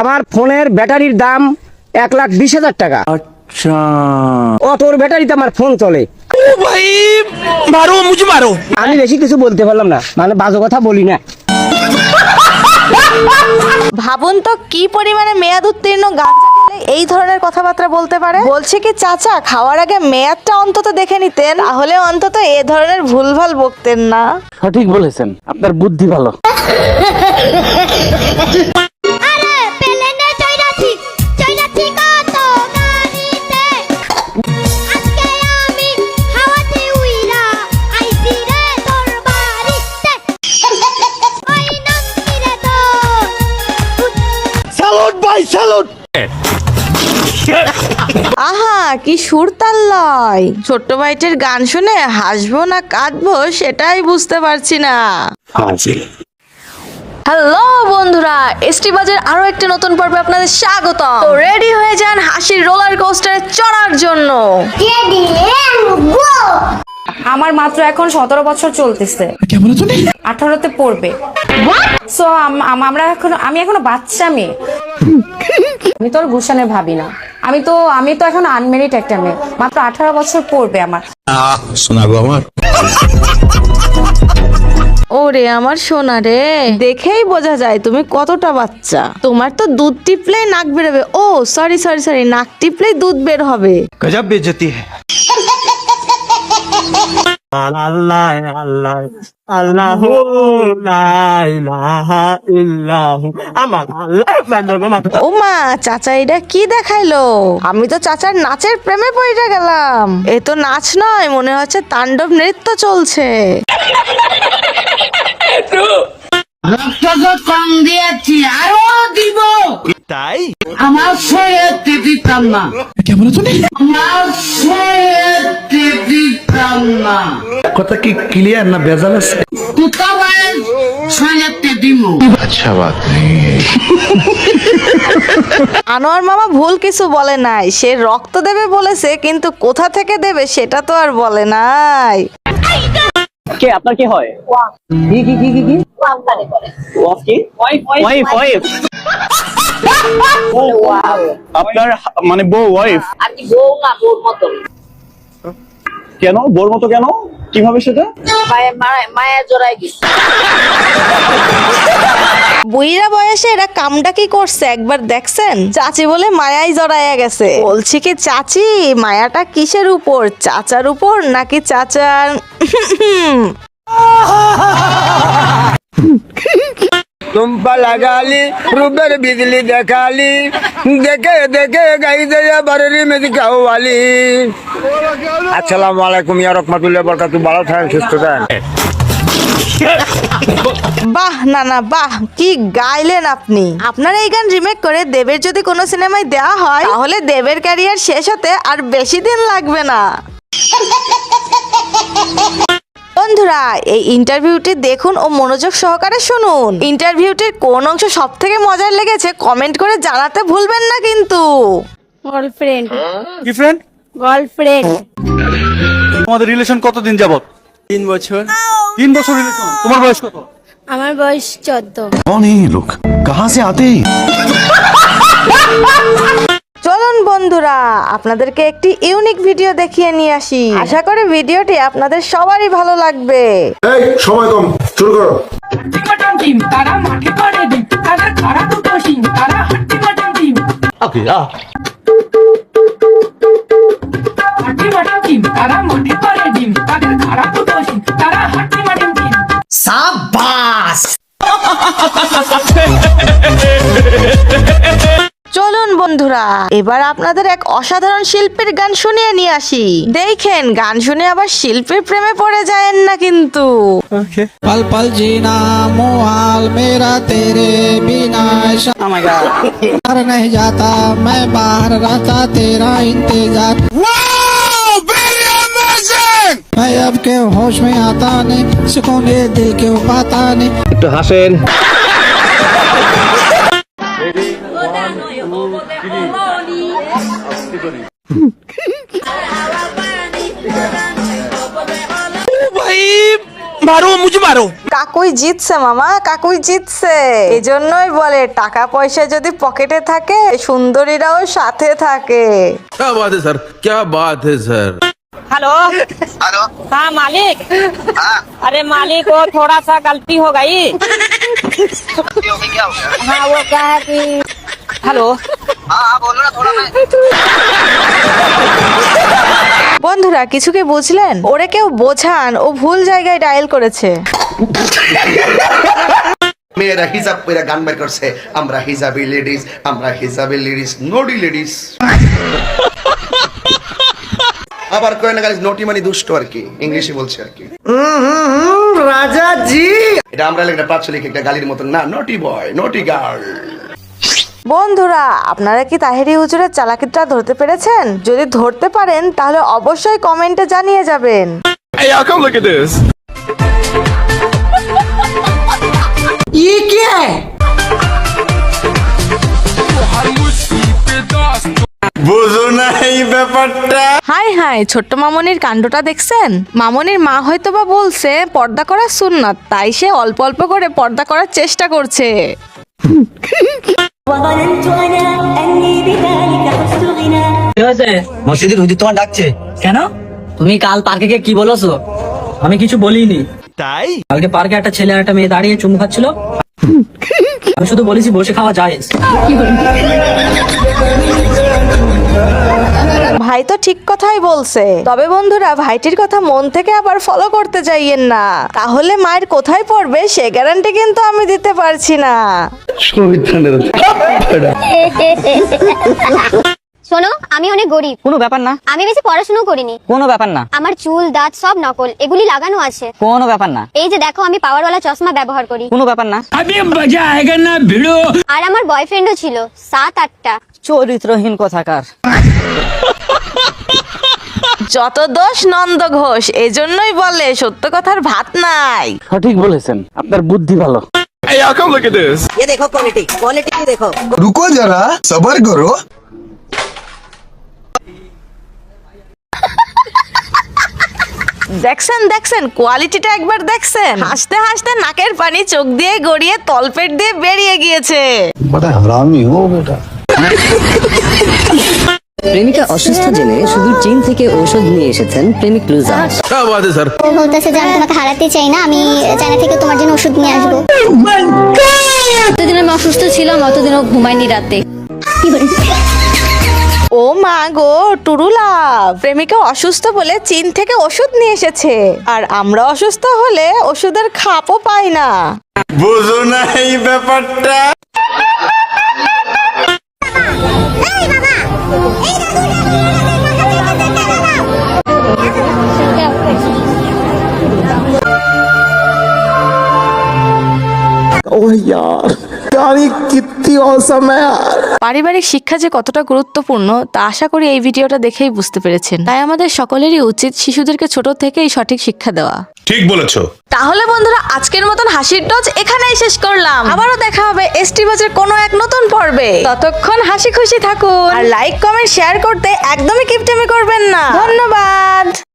আমার ফোনের ব্যাটারির দাম 1,20,000 টাকা। আচ্ছা, ও তোর ব্যাটারিতে আমার ফোন চলে। ও ভাই মারো, মুঝে মারো। আমি বেশি কিছু বলতে পারলাম না, মানে বাজে কথা বলি না। ভাবুন তো কি পরিমাণে মেয়াদ উত্তীর্ণ গাঁজা খেলে এই ধরনের কথাবার্তা বলতে পারে। বলছে কি চাচা খাওয়ার আগে মেয়াদটা অন্তত দেখে নিতেন, তাহলে অন্তত এ ধরনের ভুলভাল বকতেন না। সঠিক বলেছেন, আপনার বুদ্ধি ভালো। স্যালুট ভাই, স্যালুট। আহা কি সুর তাল লয়। ছোট্ট ভাইটির গান শুনে হাসবো না কাঁদবো সেটাই বুঝতে পারছি না। হ্যালো বন্ধুরা, এসটি বাজের আরো একটি নতুন পর্বে আপনাদের স্বাগতম। তো রেডি হয়ে যান হাসির রোলার কোস্টারে চড়ার জন্য। আমার মাত্র এখন 17 বছর চলতেছে, 18তে পড়বে। সো আমি এখনো বাচ্চা মেয়ে। আমি তো আর গুলশানের ভাবি না। আমি তো এখন আনমেরিড একটা মেয়ে। মাত্র 18 বছর পড়বে আমার। শোনা গো আমার। ওরে আমার সোনা রে, দেখেই বোঝা যায় তুমি কতটা বাচ্চা। তোমার তো দুধ টিপলেই নাক বেরোবে। ও সরি সরি সরি, নাক টিপলেই দুধ বের হবে। গজব বেইজ্জতি है। আল্লাহ আল্লাহ আল্লাহ লা ইলাহা ইল্লাহু আমার আল্লাহ। ও মা, চাচা এটা কি দেখাইলো? আমি তো চাচার নাচের প্রেমে পড়ে গেলাম। এ তো নাচ নয়, মনে হচ্ছে তাণ্ডব নৃত্য চলছে। কম দিয়েছি, আরো দিব। তাই আমার শরীরে দিতাম না, কেমন শুনি আমার শরীরে দিতাম না। কথা কি ক্লিয়ার না ভেজাল আছে? তুই তো শরীরে দিব। আচ্ছা বাত নেই। আনোয়ার মামা ভুল কিছু বলে নাই, সে রক্ত দেবে বলেছে, কিন্তু কোথা থেকে দেবে সেটা তো আর বলে নাই। কে আপনার কি হয়? কি কি কি কি কি ওয়াইফ কি? ওয়াইফ ওয়াইফ আপনার মানে বউ ওয়াইফ? আমি বউ না, বউর মতো। কেন বউর মতো কেন? কিভাবে সেটা? মায়া জড়াই গেছে। বুইরা বয়সে এরা কামটা কি করছে একবার দেখছেন? চাচি বলে মায়াই জড়াইয়া গেছে। বলছি কি চাচি, মায়াটা কিসের উপর, চাচার উপর নাকি চাচার? টুম্পা লাগালি রূপের বিজলি দেখালি, দেখে দেখে গাই দেয়া বাড়ির মেদি কাওয়ালি। আসসালামু আলাইকুম ইয়া রাহমাতুল্লাহি ওয়া বারাকাতুহু। ভালো থাকেন, সুস্থ থাকেন। বাহ না না বাহ, কি গাইলেন আপনি। আপনার এই গান রিমেক করে দেবের যদি কোনো সিনেমায় দেওয়া হয়, তাহলে দেবের ক্যারিয়ার শেষ হতে আর বেশি দিন লাগবে না। বন্ধুরা, এই ইন্টারভিউটি দেখুন ও মনোযোগ সহকারে শুনুন। ইন্টারভিউটির কোন অংশ সব থেকে মজার লেগেছে কমেন্ট করে জানাতে ভুলবেন না কিন্তু। গার্লফ্রেন্ড, কি ফ্রেন্ড? গার্লফ্রেন্ড। তোমাদের রিলেশন কতদিন যাবত? 3 বছর। 3 বছর রিলেশন। তোমার বয়স কত? আমার বয়স 14। कौन है ये लोग, कहाँ से आते हैं? চলুন বন্ধুরা, আপনাদেরকে একটি ইউনিক ভিডিও দেখিয়ে নিয়ে আসি। আশা করি ভিডিওটি আপনাদের সবারই ভালো লাগবে। এই সময় কম, শুরু করো। টিম তারা মাঠে করে দিন, তাদের খারা দুটো সিং, তারা হাঁটি মাঠের টিম। হাঁটি মাঠের টিম তারা মাঠে করে দিন, তাদের খারা দুটো সিং, তারা হাঁটি মাঠের টিম। সাবাস। চলুন বন্ধুরা, এবার আপনাদের এক অসাধারণ শিল্পীর গান শুনিয়ে নিয়ে আসি। দেখেন গান শুনে আবার শিল্পীর প্রেমে পড়ে যায়েন না কিন্তু। पल पल जीना मुहाल मेरा तेरे बिना बाहर नहीं जाता, मैं बाहर रहता तेरा इंतजार। मैं अब के होश में आता नहीं, सुकून ये दिल क्यों पाता नहीं। একটু হাসেন। ভাই মারো মুঝে মারো। কাকুই জিতছে মামা, কাকুই জিতছে। এজন্যই বলে টাকা পয়সা যদি পকেটে থাকে সুন্দরীরাও সাথে থাকে। क्या बात है सर, क्या बात है सर। हेलो हेलो हाँ मालिक। हाँ अरे मालिक वो थोड़ा सा गलती हो गई। क्या हो गया? हाँ वो क्या है कि हेलो हाँ बोलो ना थोड़ा मैं। বন্ধুরা কিছু কি বুঝলেন? ওরে কেউ বোঝান, ও ভুল জায়গায় ডায়াল করেছে। মেয়েরা হিজাব পরে গান বের করছে, আমরা হিজাবি লেডিস, আমরা হিজাবি লেডিস, নোডি লেডিস। আবার কয় না গাইস, নোটি মানে দুষ্ট আর কি, ইংলিশে বলছে আর কি। রাজা জি এটা আমরা লেখা প্রাচলিক একটা গালির মতন না, নোটি বয়, নোটি গার্ল। বন্ধুরা আপনারা কি তাহেরি হুজুরের চালাকিটা ধরতে পেরেছেন? যদি ধরতে পারেন তাহলে অবশ্যই কমেন্টে জানিয়ে যাবেন। Hey y'all, come look at this. ये क्या है? বুঝো না এই ব্যাপারটা। হাই হাই, ছোট্ট মামনির কাণ্ডটা দেখছেন? মামনির মা হয়তো বা বলছে পর্দা করা সুন্নাত, তাই সে অল্প অল্প করে পর্দা করার চেষ্টা করছে। মসজিদের হুজুর তোমার ডাকছে কেন তুমি কাল পার্কে গিয়ে কি বলেছো? আমি কিছু বলিনি। তাই কালকে পার্কে একটা ছেলে আর একটা মেয়ে দাঁড়িয়ে চুমু খাচ্ছিল, আমি শুধু বলেছি বসে খাওয়া যায়। ভাই তো ঠিক কথাই বলছে, তবে বন্ধুরা ভাইটির কথা মন থেকে আবার ফলো করতে যাইয়েন না, তাহলে মায়ের কোথায় পড়বে সে গ্যারান্টি কিন্তু আমি দিতে পারছি না। শোনো, আমি অনেক গরিব। কোনো ব্যাপার না। আমি বেশি পড়াশোনা করিনি। কোনো ব্যাপার না। আমার চুল দাঁত সব নকল, এগুলি লাগানো আছে। কোনো ব্যাপার না। এই যে দেখো, আমি পাওয়ারওয়ালা চশমা ব্যবহার করি। কোনো ব্যাপার না। আর আমার বয়ফ্রেন্ডও ছিল 7-8টা। চরিত্রহীন কথাকার। যত দোষ নন্দ ঘোষ, এজন্যই বলে সত্য কথার ভাত নাই। সঠিক বলেছেন, আপনার বুদ্ধি ভালো। Hey y'all, come look at this. ये देखो क्वालिटी, क्वालिटी देखो। রুকো যারা, সবার করো। দেখছেন দেখছেন কোয়ালিটিটা একবার দেখছেন? হাসতে হাসতে নাকের পানি চোখ দিয়ে গড়িয়ে তলপেট দিয়ে বেরিয়ে গিয়েছে। বড় হারামি হো বেটা। প্রেমিকা অসুস্থ জেনে শুধু চীন থেকে ঔষধ নিয়ে এসেছেন প্রেমিক লুজা। क्या बात है सर। ও বলতেছে যে আমি তোমাকে হারাতে চাই না, আমি চায়না থেকে তোমার জন্য ওষুধ নিয়ে আসবো। যতদিন আমি অসুস্থ ছিলাম অতদিনও ঘুমাইনি রাতে। ও মা গো, টুরুলা প্রেমিকা অসুস্থ বলে চীন থেকে ওষুধ নিয়ে এসেছে, আর আমরা অসুস্থ হলে ওষুধের খাপও পাই না। বুঝো না এই ব্যাপারটা। পারিবারিক শিক্ষা যে কতটা গুরুত্বপূর্ণ তা আশা করি এই ভিডিওটা দেখেই বুঝতে পেরেছেন। তাই আমাদের সকলেরই উচিত শিশুদেরকে ছোট থেকেই সঠিক শিক্ষা দেওয়া। ঠিক বলেছো। তাহলে বন্ধুরা আজকের মতন হাসির ডোজ এখানেই শেষ করলাম। আবারও দেখা হবে এসটি বাজের কোনো এক নতুন পর্বে। ততক্ষণ হাসি খুশি থাকুন, আর লাইক কমেন্ট শেয়ার করতে একদমই কিপটেমি করবেন না। ধন্যবাদ।